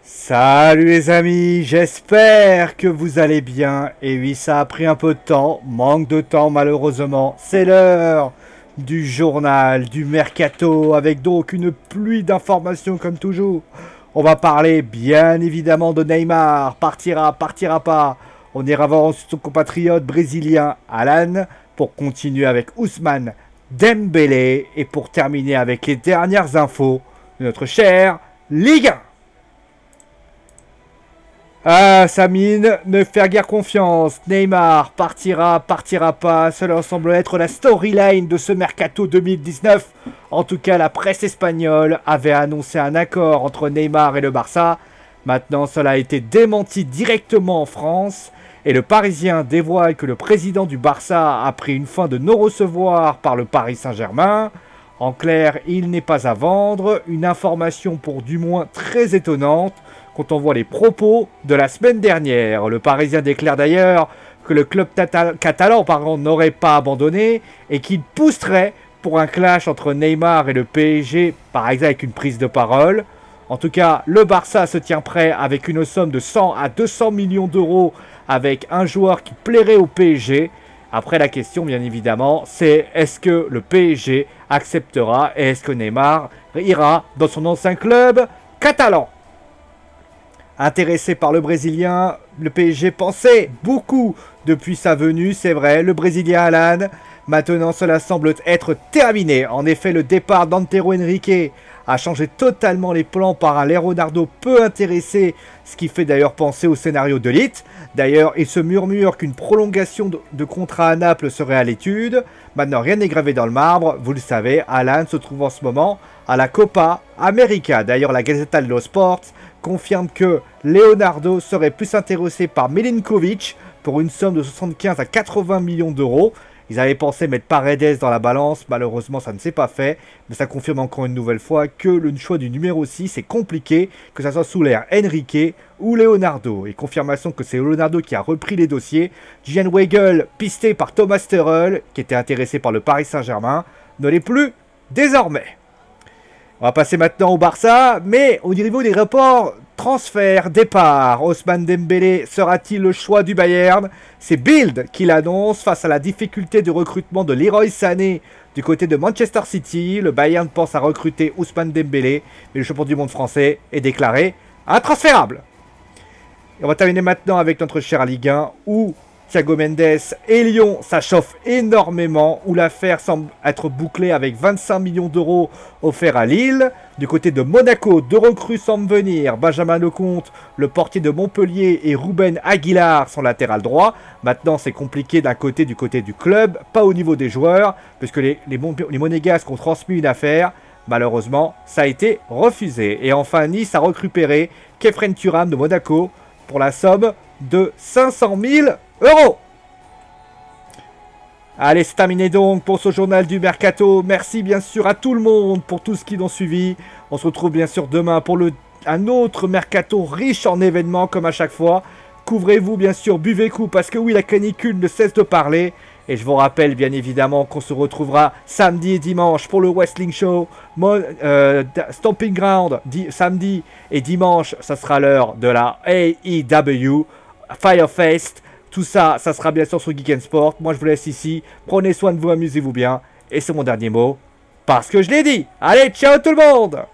Salut les amis, j'espère que vous allez bien. Et oui, ça a pris un peu de temps, manque de temps malheureusement. C'est l'heure du journal, du mercato, avec donc une pluie d'informations comme toujours. On va parler bien évidemment de Neymar, partira, partira pas. On ira voir ensuite son compatriote brésilien Alan, pour continuer avec Ousmane Dembélé, et pour terminer avec les dernières infos de notre chère Ligue 1. Ah, Samine, ne faire guère confiance. Neymar partira, partira pas. Cela semble être la storyline de ce mercato 2019. En tout cas, la presse espagnole avait annoncé un accord entre Neymar et le Barça. Maintenant, cela a été démenti directement en France. Et le Parisien dévoile que le président du Barça a pris une fin de non-recevoir par le Paris Saint-Germain. En clair, il n'est pas à vendre. Une information pour du moins très étonnante quand on voit les propos de la semaine dernière. Le Parisien déclare d'ailleurs que le club catalan n'aurait pas abandonné et qu'il pousserait pour un clash entre Neymar et le PSG, par exemple avec une prise de parole. En tout cas, le Barça se tient prêt avec une somme de 100 à 200 millions d'euros avec un joueur qui plairait au PSG. Après, la question, bien évidemment, c'est est-ce que le PSG acceptera et est-ce que Neymar ira dans son ancien club catalan? Intéressé par le Brésilien, le PSG pensait beaucoup depuis sa venue, c'est vrai, le Brésilien Alan. Maintenant, cela semble être terminé. En effet, le départ d'Antero Henrique a changé totalement les plans par un Leonardo peu intéressé, ce qui fait d'ailleurs penser au scénario de Ligt. D'ailleurs, il se murmure qu'une prolongation de contrat à Naples serait à l'étude. Maintenant, rien n'est gravé dans le marbre. Vous le savez, Alan se trouve en ce moment à la Copa América. D'ailleurs, la Gazzetta dello Sport confirme que Leonardo serait plus intéressé par Milinkovic pour une somme de 75 à 80 millions d'euros. Ils avaient pensé mettre Paredes dans la balance, malheureusement ça ne s'est pas fait, mais ça confirme encore une nouvelle fois que le choix du numéro 6 est compliqué, que ça soit sous l'ère Henrique ou Leonardo. Et confirmation que c'est Leonardo qui a repris les dossiers. Gyan Weigl, pisté par Thomas Tuchel, qui était intéressé par le Paris Saint-Germain, ne l'est plus désormais. On va passer maintenant au Barça, mais au niveau des rapports transfert, départ, Ousmane Dembélé sera-t-il le choix du Bayern? C'est Bild qui l'annonce face à la difficulté de recrutement de Leroy Sané du côté de Manchester City. Le Bayern pense à recruter Ousmane Dembélé, mais le champion du monde français est déclaré intransférable. Et on va terminer maintenant avec notre cher Ligue 1 où Thiago Mendes et Lyon, ça chauffe énormément, où l'affaire semble être bouclée avec 25 millions d'euros offerts à Lille. Du côté de Monaco, deux recrues semblent venir. Benjamin Lecomte, le portier de Montpellier, et Ruben Aguilar, son latéral droit. Maintenant, c'est compliqué du côté du club, pas au niveau des joueurs, puisque les Monégasques ont transmis une affaire. Malheureusement, ça a été refusé. Et enfin, Nice a récupéré Khéphren Thuram de Monaco pour la somme de 500 000 €. Allez, c'est terminé donc pour ce journal du Mercato. Merci bien sûr à tout le monde pour tout ce qu'ils ont suivi. On se retrouve bien sûr demain pour un autre Mercato riche en événements comme à chaque fois. Couvrez-vous bien sûr, buvez coup parce que oui, la canicule ne cesse de parler. Et je vous rappelle bien évidemment qu'on se retrouvera samedi et dimanche pour le Wrestling Show. Stomping Ground, samedi et dimanche, ça sera l'heure de la AEW Firefest. Tout ça, ça sera bien sûr sur Geek & Sport. Moi, je vous laisse ici. Prenez soin de vous, amusez-vous bien. Et c'est mon dernier mot, parce que je l'ai dit. Allez, ciao tout le monde!